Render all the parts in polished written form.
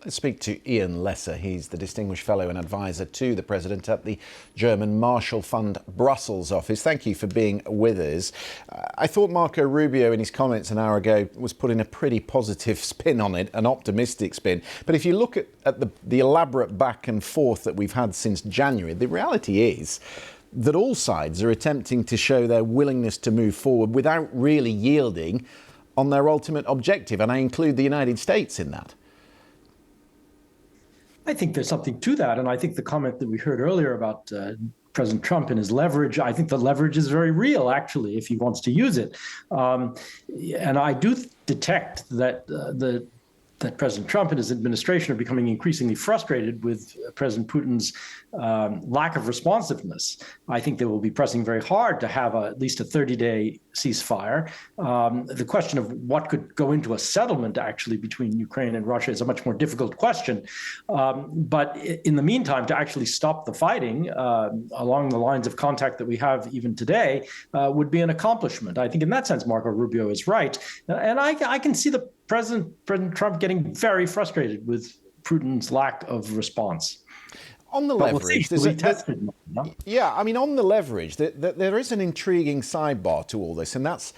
Let's speak to Ian Lesser. He's the Distinguished Fellow and Advisor to the President at the German Marshall Fund Brussels office. Thank you for being with us. I thought Marco Rubio in his comments an hour ago was putting a pretty positive spin on it, an optimistic spin. But if you look at the elaborate back and forth that we've had since January, the reality is that all sides are attempting to show their willingness to move forward without really yielding on their ultimate objective. And I include the United States in that. I think there's something to that. And I think the comment that we heard earlier about President Trump and his leverage, I think the leverage is very real, actually, if he wants to use it. And I do detect that that President Trump and his administration are becoming increasingly frustrated with President Putin's lack of responsiveness. I think they will be pressing very hard to have at least a 30-day ceasefire. The question of what could go into a settlement actually between Ukraine and Russia is a much more difficult question. But in the meantime, to actually stop the fighting along the lines of contact that we have even today would be an accomplishment. I think in that sense, Marco Rubio is right. And I can see the President Trump getting very frustrated with Putin's lack of response. On the leverage, on the leverage, there is an intriguing sidebar to all this, and that's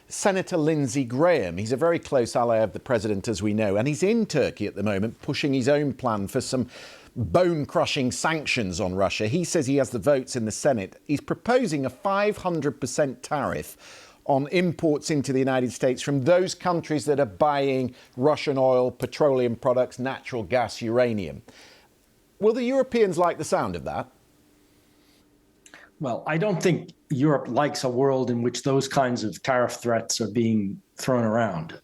Senator Lindsey Graham. He's a very close ally of the president, as we know, and he's in Turkey at the moment, pushing his own plan for some bone-crushing sanctions on Russia. He says he has the votes in the Senate. He's proposing a 500% tariff on imports into the United States from those countries that are buying Russian oil, petroleum products, natural gas, uranium. Will the Europeans like the sound of that? Well, I don't think Europe likes a world in which those kinds of tariff threats are being thrown around.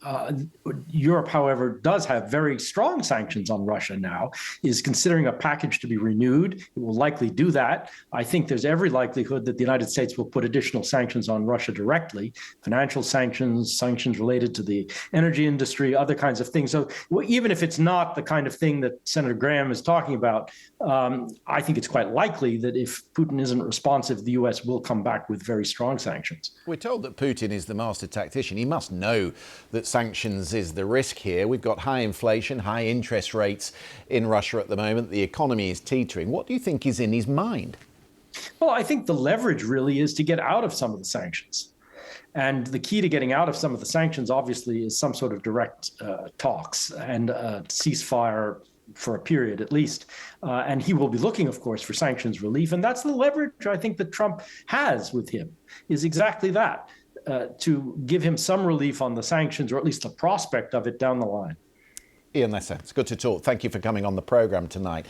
Europe, however, does have very strong sanctions on Russia now, is considering a package to be renewed. It will likely do that. I think there's every likelihood that the United States will put additional sanctions on Russia directly, financial sanctions, sanctions related to the energy industry, other kinds of things. So even if it's not the kind of thing that Senator Graham is talking about, I think it's quite likely that if Putin isn't responsive, the U.S. will come back with very strong sanctions. We're told that Putin is the master tactician. He must know that sanctions is the risk here. We've got high inflation, high interest rates in Russia at the moment. The economy is teetering. What do you think is in his mind? Well, I think the leverage really is to get out of some of the sanctions. And the key to getting out of some of the sanctions, obviously, is some sort of direct talks and ceasefire for a period at least. And he will be looking, of course, for sanctions relief. And that's the leverage I think that Trump has with him, is exactly that, to give him some relief on the sanctions, or at least the prospect of it down the line. Ian Lesser, it's good to talk. Thank you for coming on the programme tonight.